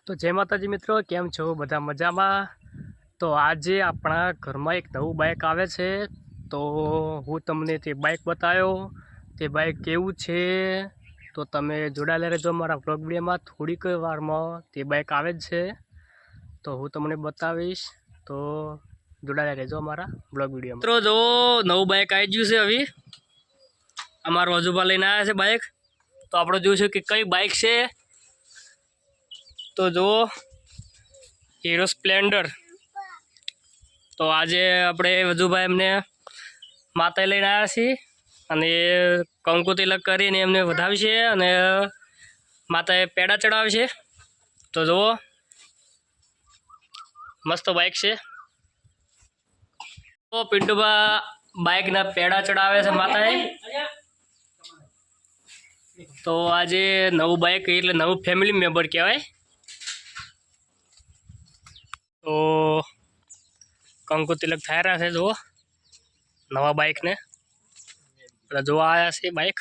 તો જય માતાજી મિત્રો, કેમ છો બધા મજામાં? તો આજે આપણા ઘરમાં એક નવું બાઇક આવે છે, તો હું તમને તે બાઇક બતાવ્યો. તે બાઇક કેવું છે તો તમે જોડાયેલા રહેજો મારા વ્લોગ વિડીયોમાં. થોડીક વારમાં તે બાઇક આવે જ છે, તો હું તમને બતાવીશ. તો જોડાયેલા રહેજો અમારા વ્લોગ વિડીયોમાં. મિત્રો જો નવું બાઇક આવી ગયું છે. હવે અમારો હજુબા લઈને આવ્યા છે બાઇક. તો આપણે જોઈશું કે કઈ બાઇક છે. તો જો હીરો સ્પ્લેન્ડર. તો આજે આપણે વજુભાઈ એમને માતાએ લઈને આવ્યા છીએ અને કંકુ તિલક કરીને એમને વધાવશે અને માતાએ પેડા ચડાવશે. તો જુઓ મસ્ત બાઇક છે. તો પિન્ટુબા બાઇકના પેડા ચડાવે છે માતાએ. તો આજે નવું બાઇક એટલે નવું ફેમિલી મેમ્બર કહેવાય. તો કંકુ તિલક થઈ રહ્યા છે. જુઓ નવા બાઇકને જોવા આવ્યા છે બાઇક.